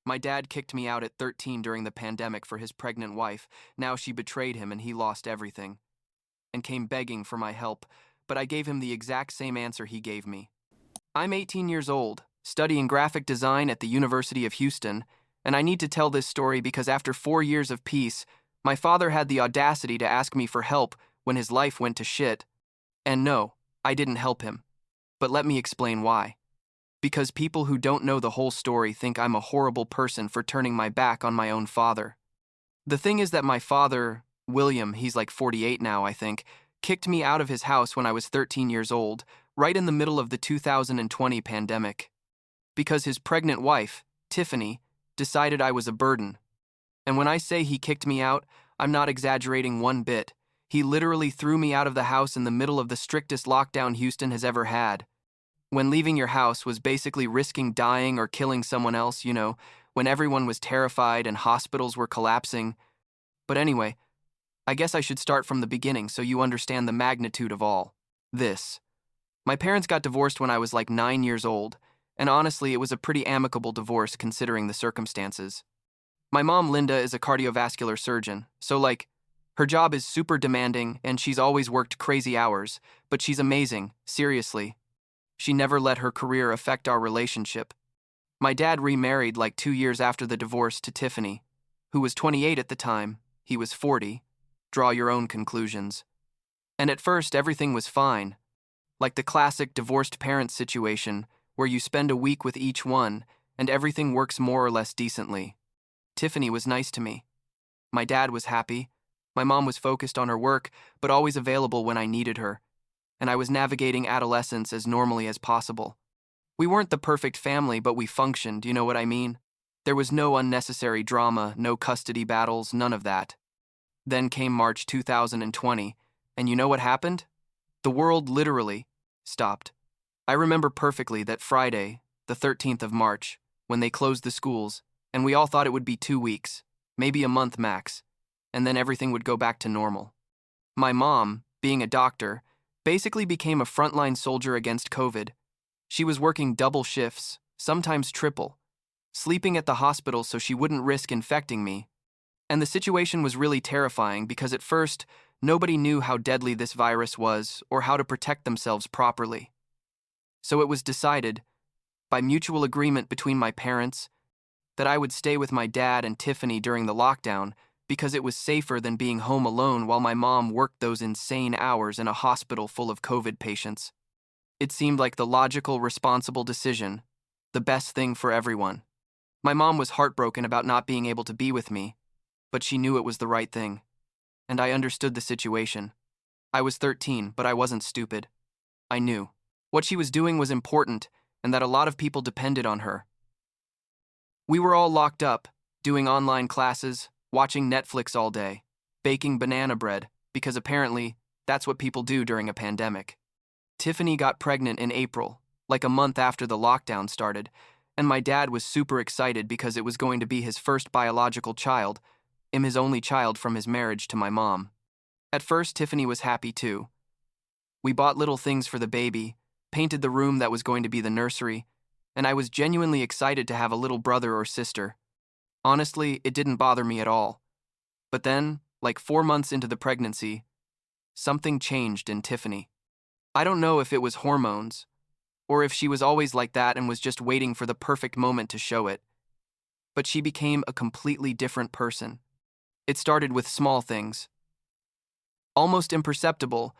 My dad kicked me out at 13 during the pandemic for his pregnant wife. Now she betrayed him and he lost everything. And came begging for my help, but I gave him the exact same answer he gave me. I'm 18 years old, studying graphic design at the University of Houston, and I need to tell this story because after 4 years of peace, my father had the audacity to ask me for help when his life went to shit. And no, I didn't help him. But let me explain why. Because people who don't know the whole story think I'm a horrible person for turning my back on my own father. The thing is that my father, William, he's like 48 now, I think, kicked me out of his house when I was 13 years old, right in the middle of the 2020 pandemic. Because his pregnant wife, Tiffany, decided I was a burden. And when I say he kicked me out, I'm not exaggerating one bit. He literally threw me out of the house in the middle of the strictest lockdown Houston has ever had. When leaving your house was basically risking dying or killing someone else, when everyone was terrified and hospitals were collapsing. But anyway, I guess I should start from the beginning so you understand the magnitude of all this. My parents got divorced when I was like 9 years old, and honestly, it was a pretty amicable divorce considering the circumstances. My mom, Linda, is a cardiovascular surgeon, so her job is super demanding and she's always worked crazy hours, but she's amazing, seriously. She never let her career affect our relationship. My dad remarried like 2 years after the divorce to Tiffany, who was 28 at the time. He was 40. Draw your own conclusions. And at first, everything was fine. Like the classic divorced parent situation where you spend a week with each one and everything works more or less decently. Tiffany was nice to me. My dad was happy. My mom was focused on her work, but always available when I needed her. And I was navigating adolescence as normally as possible. We weren't the perfect family, but we functioned, you know what I mean? There was no unnecessary drama, no custody battles, none of that. Then came March 2020, and you know what happened? The world literally stopped. I remember perfectly that Friday, the 13th of March, when they closed the schools, and we all thought it would be 2 weeks, maybe a month max, and then everything would go back to normal. My mom, being a doctor, basically became a frontline soldier against COVID. She was working double shifts, sometimes triple, sleeping at the hospital so she wouldn't risk infecting me. And the situation was really terrifying because at first, nobody knew how deadly this virus was or how to protect themselves properly. So it was decided, by mutual agreement between my parents, that I would stay with my dad and Tiffany during the lockdown because it was safer than being home alone while my mom worked those insane hours in a hospital full of COVID patients. It seemed like the logical, responsible decision, the best thing for everyone. My mom was heartbroken about not being able to be with me, but she knew it was the right thing. And I understood the situation. I was 13, but I wasn't stupid. I knew. What she was doing was important, and that a lot of people depended on her. We were all locked up, doing online classes, watching Netflix all day, baking banana bread, because apparently that's what people do during a pandemic. Tiffany got pregnant in April, like a month after the lockdown started, and my dad was super excited because it was going to be his first biological child, and his only child from his marriage to my mom. At first, Tiffany was happy too. We bought little things for the baby, painted the room that was going to be the nursery, and I was genuinely excited to have a little brother or sister. Honestly, it didn't bother me at all. But then, like 4 months into the pregnancy, something changed in Tiffany. I don't know if it was hormones, or if she was always like that and was just waiting for the perfect moment to show it. But she became a completely different person. It started with small things. Almost imperceptible,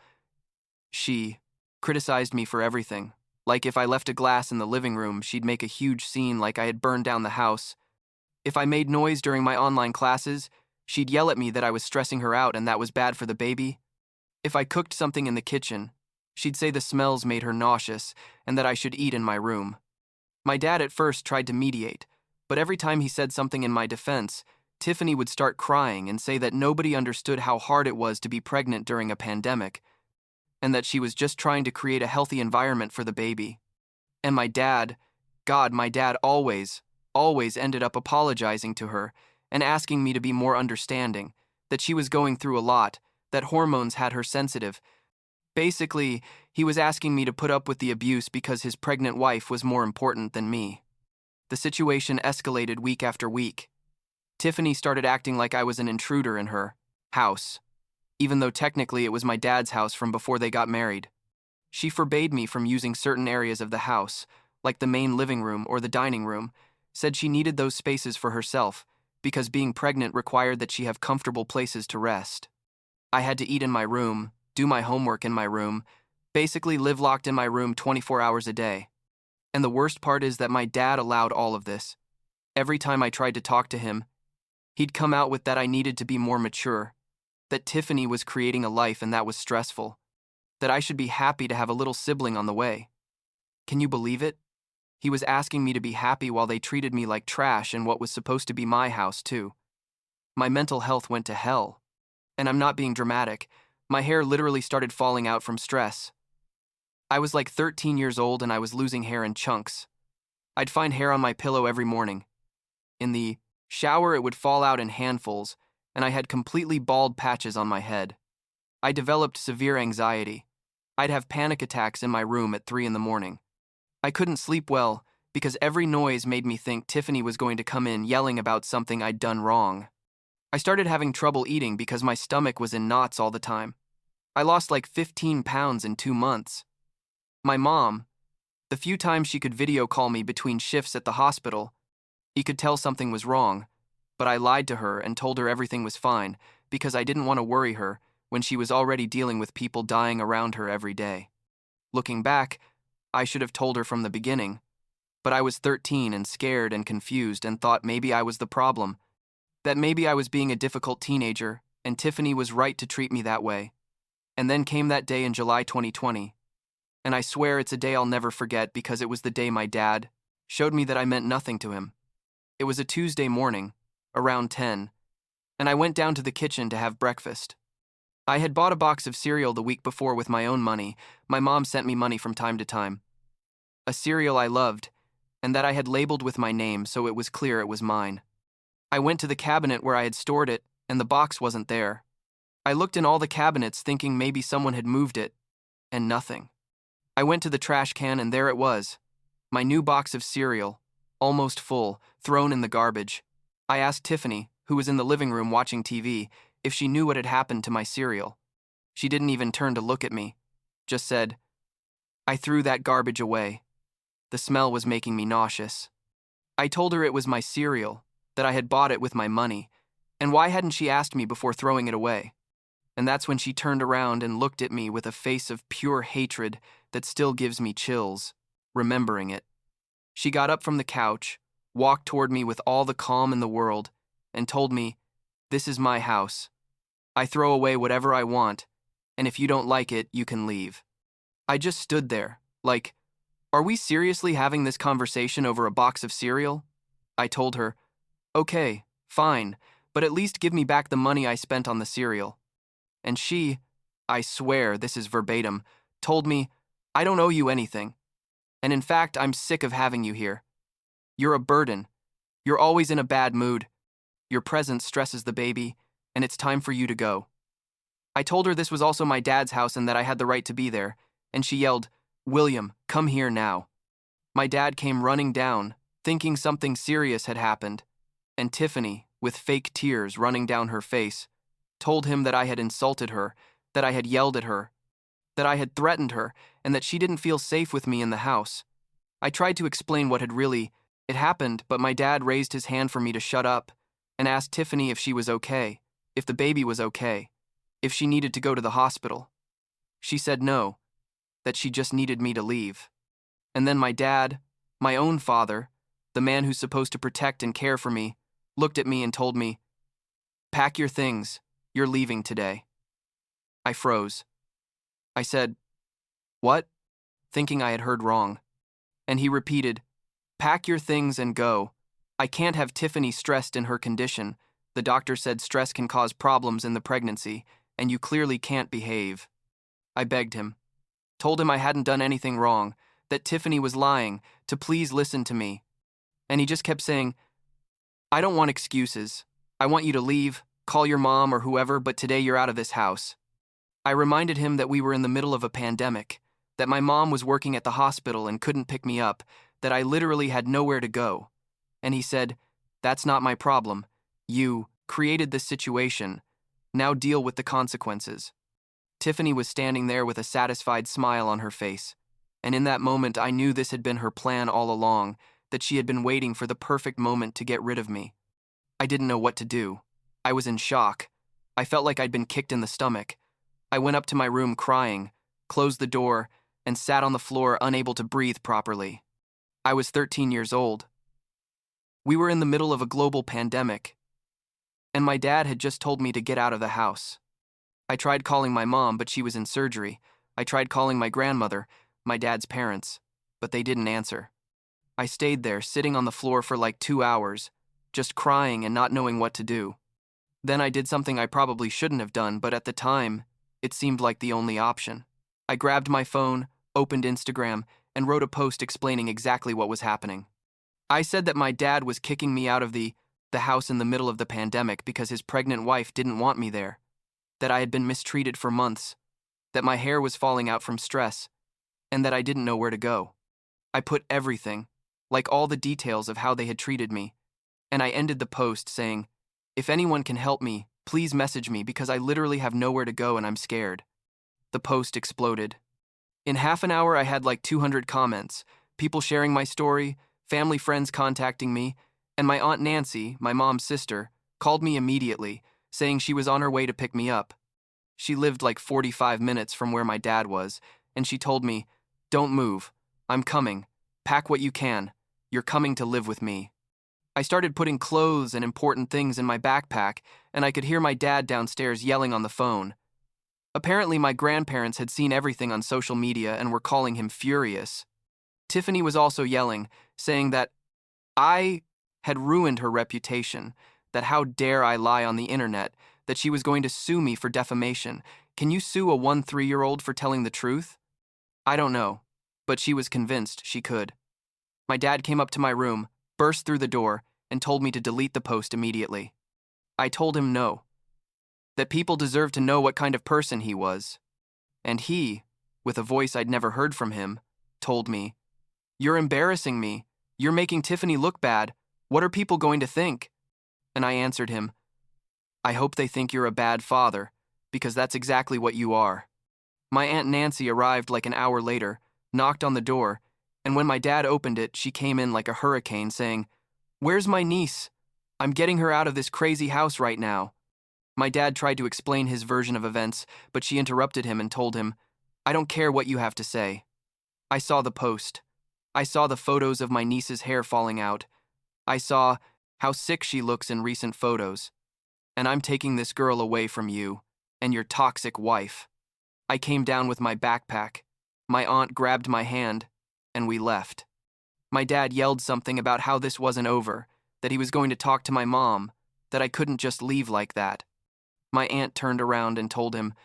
she criticized me for everything. Like if I left a glass in the living room, she'd make a huge scene like I had burned down the house. If I made noise during my online classes, she'd yell at me that I was stressing her out and that was bad for the baby. If I cooked something in the kitchen, she'd say the smells made her nauseous and that I should eat in my room. My dad at first tried to mediate, but every time he said something in my defense, Tiffany would start crying and say that nobody understood how hard it was to be pregnant during a pandemic, and that she was just trying to create a healthy environment for the baby. And my dad always ended up apologizing to her and asking me to be more understanding, that she was going through a lot, that hormones had her sensitive. Basically, he was asking me to put up with the abuse because his pregnant wife was more important than me. The situation escalated week after week. Tiffany started acting like I was an intruder in her house, even though technically it was my dad's house from before they got married. She forbade me from using certain areas of the house, like the main living room or the dining room, said she needed those spaces for herself, because being pregnant required that she have comfortable places to rest. I had to eat in my room, do my homework in my room, basically live locked in my room 24 hours a day. And the worst part is that my dad allowed all of this. Every time I tried to talk to him, he'd come out with that I needed to be more mature, that Tiffany was creating a life and that was stressful, that I should be happy to have a little sibling on the way. Can you believe it? He was asking me to be happy while they treated me like trash in what was supposed to be my house, too. My mental health went to hell. And I'm not being dramatic. My hair literally started falling out from stress. I was like 13 years old and I was losing hair in chunks. I'd find hair on my pillow every morning. In the shower, it would fall out in handfuls, and I had completely bald patches on my head. I developed severe anxiety. I'd have panic attacks in my room at 3 in the morning. I couldn't sleep well because every noise made me think Tiffany was going to come in yelling about something I'd done wrong. I started having trouble eating because my stomach was in knots all the time. I lost like 15 pounds in 2 months. My mom, the few times she could video call me between shifts at the hospital, he could tell something was wrong, but I lied to her and told her everything was fine because I didn't want to worry her when she was already dealing with people dying around her every day. Looking back, I should have told her from the beginning, but I was 13 and scared and confused and thought maybe I was the problem, that maybe I was being a difficult teenager and Tiffany was right to treat me that way. And then came that day in July 2020, and I swear it's a day I'll never forget because it was the day my dad showed me that I meant nothing to him. It was a Tuesday morning, around 10, and I went down to the kitchen to have breakfast. I had bought a box of cereal the week before with my own money. My mom sent me money from time to time. A cereal I loved, and that I had labeled with my name so it was clear it was mine. I went to the cabinet where I had stored it, and the box wasn't there. I looked in all the cabinets thinking maybe someone had moved it, and nothing. I went to the trash can and there it was, my new box of cereal, almost full, thrown in the garbage. I asked Tiffany, who was in the living room watching TV, if she knew what had happened to my cereal. She didn't even turn to look at me, just said, "I threw that garbage away. The smell was making me nauseous." I told her it was my cereal, that I had bought it with my money, and why hadn't she asked me before throwing it away? And that's when she turned around and looked at me with a face of pure hatred that still gives me chills, remembering it. She got up from the couch, walked toward me with all the calm in the world, and told me, "This is my house. I throw away whatever I want, and if you don't like it, you can leave." I just stood there, like, are we seriously having this conversation over a box of cereal? I told her, "Okay, fine, but at least give me back the money I spent on the cereal." And she, I swear this is verbatim, told me, "I don't owe you anything. And in fact, I'm sick of having you here. You're a burden. You're always in a bad mood. Your presence stresses the baby, and it's time for you to go." I told her this was also my dad's house and that I had the right to be there, and she yelled, "William, come here now." My dad came running down, thinking something serious had happened, and Tiffany, with fake tears running down her face, told him that I had insulted her, that I had yelled at her, that I had threatened her, and that she didn't feel safe with me in the house. I tried to explain what had really happened, but my dad raised his hand for me to shut up and asked Tiffany if she was okay, if the baby was okay, if she needed to go to the hospital. She said no, that she just needed me to leave. And then my dad, my own father, the man who's supposed to protect and care for me, looked at me and told me, "Pack your things, you're leaving today." I froze. I said, "What?" thinking I had heard wrong. And he repeated, "Pack your things and go. I can't have Tiffany stressed in her condition. The doctor said stress can cause problems in the pregnancy, and you clearly can't behave." I begged him, told him I hadn't done anything wrong, that Tiffany was lying, to please listen to me. And he just kept saying, "I don't want excuses. I want you to leave, call your mom or whoever, but today you're out of this house." I reminded him that we were in the middle of a pandemic, that my mom was working at the hospital and couldn't pick me up, that I literally had nowhere to go, And he said, "That's not my problem. You created this situation. Now deal with the consequences." Tiffany was standing there with a satisfied smile on her face. And in that moment, I knew this had been her plan all along, that she had been waiting for the perfect moment to get rid of me. I didn't know what to do. I was in shock. I felt like I'd been kicked in the stomach. I went up to my room crying, closed the door, and sat on the floor unable to breathe properly. I was 13 years old. We were in the middle of a global pandemic, and my dad had just told me to get out of the house. I tried calling my mom, but she was in surgery. I tried calling my grandmother, my dad's parents, but they didn't answer. I stayed there, sitting on the floor for like 2 hours, just crying and not knowing what to do. Then I did something I probably shouldn't have done, but at the time, it seemed like the only option. I grabbed my phone, opened Instagram, and wrote a post explaining exactly what was happening. I said that my dad was kicking me out of the house in the middle of the pandemic because his pregnant wife didn't want me there, that I had been mistreated for months, that my hair was falling out from stress, and that I didn't know where to go. I put everything, like all the details of how they had treated me, and I ended the post saying, "If anyone can help me, please message me because I literally have nowhere to go and I'm scared." The post exploded. In half an hour, I had like 200 comments, people sharing my story, family friends contacting me, and my Aunt Nancy, my mom's sister, called me immediately, saying she was on her way to pick me up. She lived like 45 minutes from where my dad was, and she told me, "Don't move. I'm coming. Pack what you can. You're coming to live with me." I started putting clothes and important things in my backpack, and I could hear my dad downstairs yelling on the phone. Apparently, my grandparents had seen everything on social media and were calling him furious. Tiffany was also yelling, saying that I had ruined her reputation, that how dare I lie on the internet, that she was going to sue me for defamation. Can you sue a 13-year-old for telling the truth? I don't know, but she was convinced she could. My dad came up to my room, burst through the door, and told me to delete the post immediately. I told him no, that people deserved to know what kind of person he was. And he, with a voice I'd never heard from him, told me, "You're embarrassing me. You're making Tiffany look bad. What are people going to think?" And I answered him, "I hope they think you're a bad father, because that's exactly what you are." My Aunt Nancy arrived like an hour later, knocked on the door, and when my dad opened it, she came in like a hurricane saying, "Where's my niece? I'm getting her out of this crazy house right now." My dad tried to explain his version of events, but she interrupted him and told him, "I don't care what you have to say." I saw the post. I saw the photos of my niece's hair falling out. I saw how sick she looks in recent photos. And I'm taking this girl away from you and your toxic wife. I came down with my backpack. My aunt grabbed my hand, and we left. My dad yelled something about how this wasn't over, that he was going to talk to my mom, that I couldn't just leave like that. My aunt turned around and told him,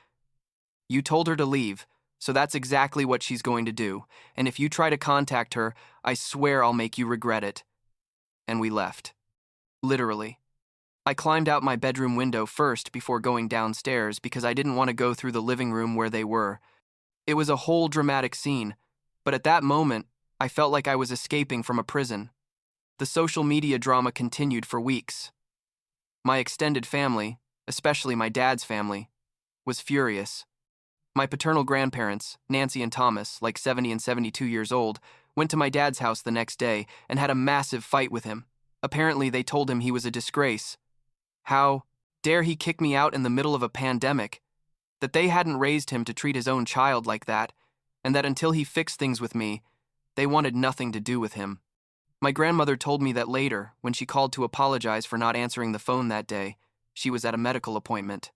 "You told her to leave, so that's exactly what she's going to do, and if you try to contact her, I swear I'll make you regret it." And we left. Literally. I climbed out my bedroom window first before going downstairs because I didn't want to go through the living room where they were. It was a whole dramatic scene, but at that moment, I felt like I was escaping from a prison. The social media drama continued for weeks. My extended family, especially my dad's family, was furious. My paternal grandparents, Nancy and Thomas, like 70 and 72 years old, went to my dad's house the next day and had a massive fight with him. Apparently, they told him he was a disgrace. How dare he kick me out in the middle of a pandemic? That they hadn't raised him to treat his own child like that, and that until he fixed things with me, they wanted nothing to do with him. My grandmother told me that later, when she called to apologize for not answering the phone that day, she was at a medical appointment.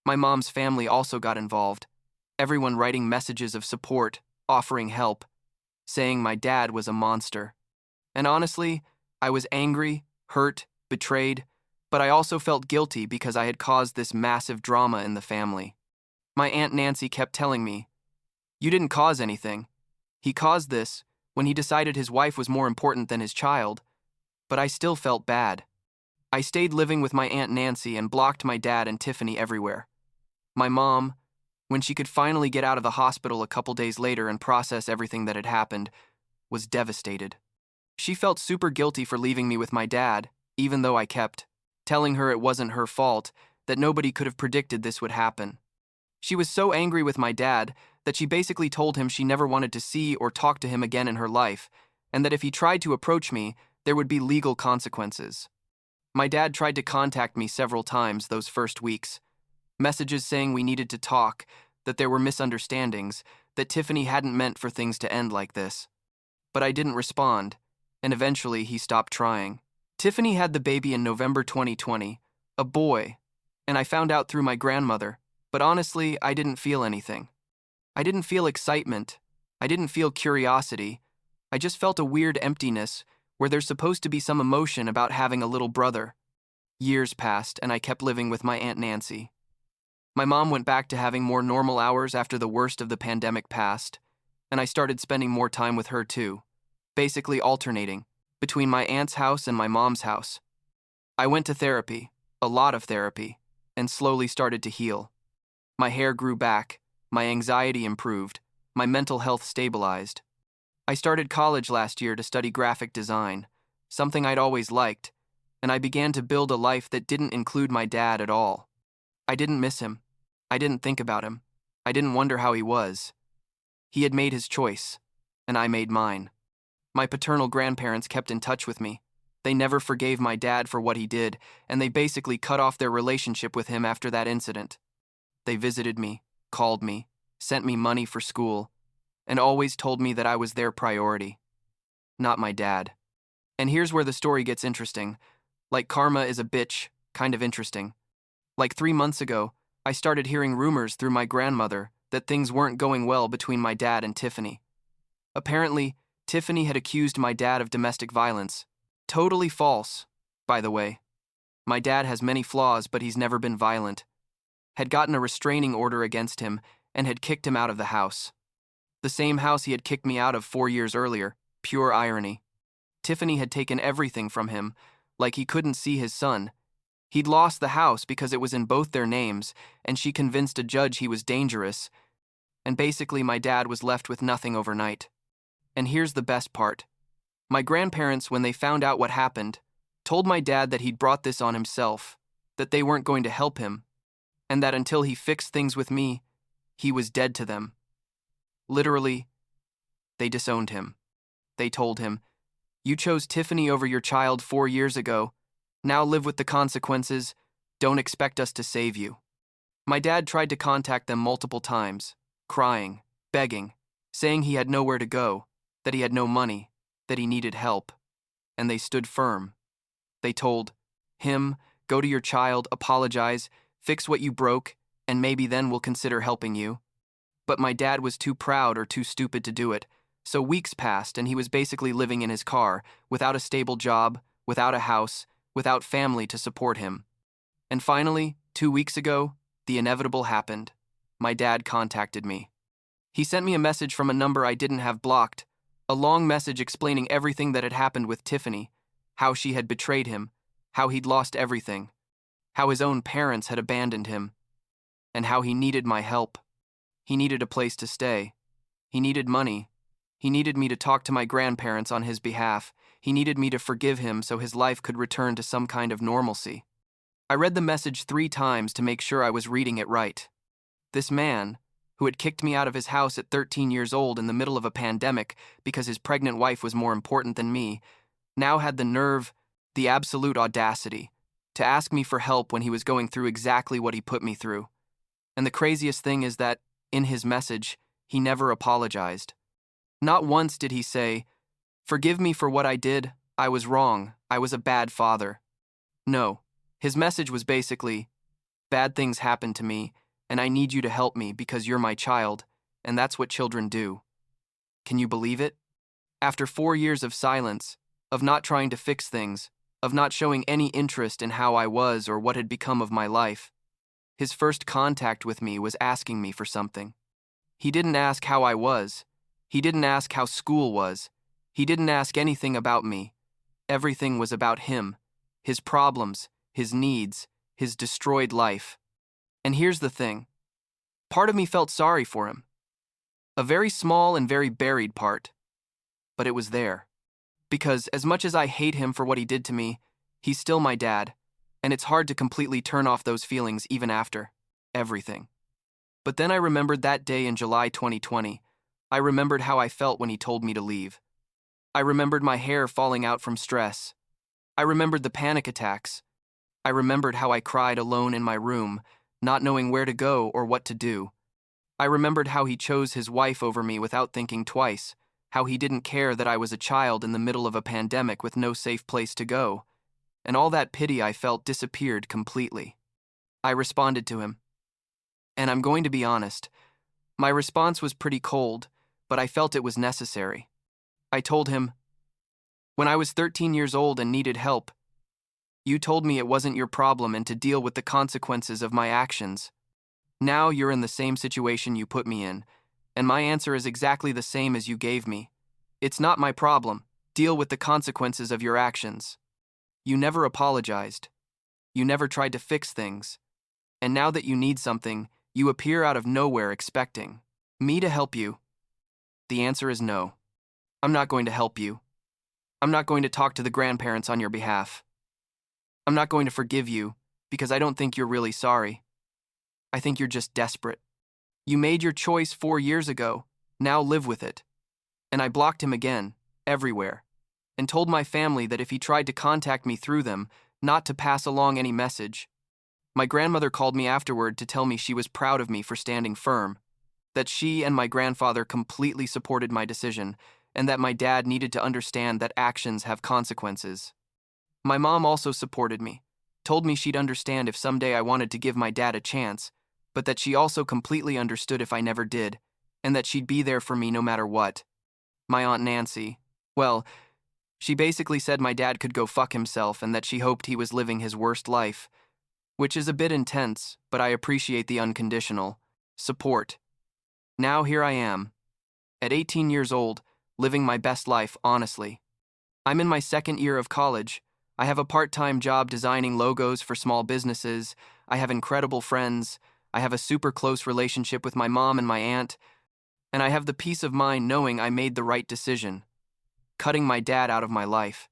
My mom's family also got involved, everyone writing messages of support, offering help, saying my dad was a monster. And honestly, I was angry, hurt, betrayed, but I also felt guilty because I had caused this massive drama in the family. My Aunt Nancy kept telling me, "You didn't cause anything. He caused this when he decided his wife was more important than his child," but I still felt bad. I stayed living with my Aunt Nancy and blocked my dad and Tiffany everywhere. My mom, when she could finally get out of the hospital a couple days later and process everything that had happened, was devastated. She felt super guilty for leaving me with my dad, even though I kept telling her it wasn't her fault, that nobody could have predicted this would happen. She was so angry with my dad that she basically told him she never wanted to see or talk to him again in her life, and that if he tried to approach me, there would be legal consequences. My dad tried to contact me several times those first weeks. Messages saying we needed to talk, that there were misunderstandings, that Tiffany hadn't meant for things to end like this. But I didn't respond, and eventually he stopped trying. Tiffany had the baby in November 2020, a boy, and I found out through my grandmother, but honestly, I didn't feel anything. I didn't feel excitement. I didn't feel curiosity. I just felt a weird emptiness where there's supposed to be some emotion about having a little brother. Years passed, and I kept living with my Aunt Nancy. My mom went back to having more normal hours after the worst of the pandemic passed, and I started spending more time with her too, basically alternating between my aunt's house and my mom's house. I went to therapy, a lot of therapy, and slowly started to heal. My hair grew back, my anxiety improved, my mental health stabilized. I started college last year to study graphic design, something I'd always liked, and I began to build a life that didn't include my dad at all. I didn't miss him. I didn't think about him. I didn't wonder how he was. He had made his choice, and I made mine. My paternal grandparents kept in touch with me. They never forgave my dad for what he did, and they basically cut off their relationship with him after that incident. They visited me, called me, sent me money for school, and always told me that I was their priority, not my dad. And here's where the story gets interesting. Like karma is a bitch, kind of interesting. Like 3 months ago, I started hearing rumors through my grandmother that things weren't going well between my dad and Tiffany. Apparently, Tiffany had accused my dad of domestic violence. Totally false, by the way. My dad has many flaws, but he's never been violent. Had gotten a restraining order against him and had kicked him out of the house. The same house he had kicked me out of 4 years earlier. Pure irony. Tiffany had taken everything from him, like he couldn't see his son. He'd lost the house because it was in both their names, and she convinced a judge he was dangerous, and basically my dad was left with nothing overnight. And here's the best part. My grandparents, when they found out what happened, told my dad that he'd brought this on himself, that they weren't going to help him, and that until he fixed things with me, he was dead to them. Literally, they disowned him. They told him, "You chose Tiffany over your child 4 years ago. Now live with the consequences. Don't expect us to save you." My dad tried to contact them multiple times, crying, begging, saying he had nowhere to go, that he had no money, that he needed help. And they stood firm. They told him, "Go to your child, apologize, fix what you broke, and maybe then we'll consider helping you." But my dad was too proud or too stupid to do it, so weeks passed and he was basically living in his car, without a stable job, without a house, without family to support him. And finally, 2 weeks ago, the inevitable happened. My dad contacted me. He sent me a message from a number I didn't have blocked, a long message explaining everything that had happened with Tiffany, how she had betrayed him, how he'd lost everything, how his own parents had abandoned him, and how he needed my help. He needed a place to stay. He needed money. He needed me to talk to my grandparents on his behalf. He needed me to forgive him so his life could return to some kind of normalcy. I read the message 3 times to make sure I was reading it right. This man, who had kicked me out of his house at 13 years old in the middle of a pandemic because his pregnant wife was more important than me, now had the nerve, the absolute audacity, to ask me for help when he was going through exactly what he put me through. And the craziest thing is that, in his message, he never apologized. Not once did he say, "Forgive me for what I did, I was wrong, I was a bad father." No, his message was basically, "Bad things happened to me, and I need you to help me because you're my child, and that's what children do." Can you believe it? After 4 years of silence, of not trying to fix things, of not showing any interest in how I was or what had become of my life, his first contact with me was asking me for something. He didn't ask how I was. He didn't ask how school was. He didn't ask anything about me. Everything was about him, his problems, his needs, his destroyed life. And here's the thing. Part of me felt sorry for him. A very small and very buried part. But it was there. Because as much as I hate him for what he did to me, he's still my dad, and it's hard to completely turn off those feelings even after everything. But then I remembered that day in July 2020. I remembered how I felt when he told me to leave. I remembered my hair falling out from stress. I remembered the panic attacks. I remembered how I cried alone in my room, not knowing where to go or what to do. I remembered how he chose his wife over me without thinking twice, how he didn't care that I was a child in the middle of a pandemic with no safe place to go, and all that pity I felt disappeared completely. I responded to him. And I'm going to be honest, my response was pretty cold, but I felt it was necessary. I told him, when I was 13 years old and needed help, you told me it wasn't your problem and to deal with the consequences of my actions. Now you're in the same situation you put me in, and my answer is exactly the same as you gave me. It's not my problem. Deal with the consequences of your actions. You never apologized. You never tried to fix things. And now that you need something, you appear out of nowhere expecting me to help you. The answer is no. I'm not going to help you. I'm not going to talk to the grandparents on your behalf. I'm not going to forgive you because I don't think you're really sorry. I think you're just desperate. You made your choice 4 years ago. Now live with it. And I blocked him again, everywhere, and told my family that if he tried to contact me through them, not to pass along any message. My grandmother called me afterward to tell me she was proud of me for standing firm, that she and my grandfather completely supported my decision, and that my dad needed to understand that actions have consequences. My mom also supported me, told me she'd understand if someday I wanted to give my dad a chance, but that she also completely understood if I never did, and that she'd be there for me no matter what. My Aunt Nancy, well, she basically said my dad could go fuck himself and that she hoped he was living his worst life, which is a bit intense, but I appreciate the unconditional support. Now here I am, at 18 years old, living my best life honestly. I'm in my second year of college. I have a part-time job designing logos for small businesses. I have incredible friends. I have a super close relationship with my mom and my aunt. And I have the peace of mind knowing I made the right decision, cutting my dad out of my life.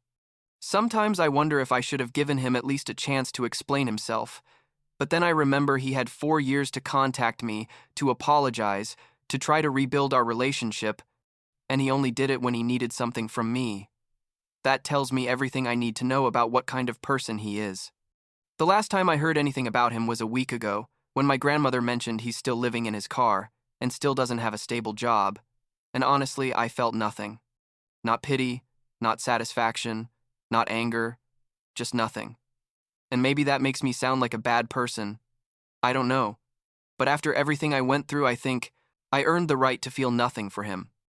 Sometimes I wonder if I should have given him at least a chance to explain himself. But then I remember he had 4 years to contact me, to apologize, to try to rebuild our relationship, and he only did it when he needed something from me. That tells me everything I need to know about what kind of person he is. The last time I heard anything about him was a week ago, when my grandmother mentioned he's still living in his car and still doesn't have a stable job. And honestly, I felt nothing. Not pity, not satisfaction, not anger, just nothing. And maybe that makes me sound like a bad person. I don't know. But after everything I went through, I think I earned the right to feel nothing for him.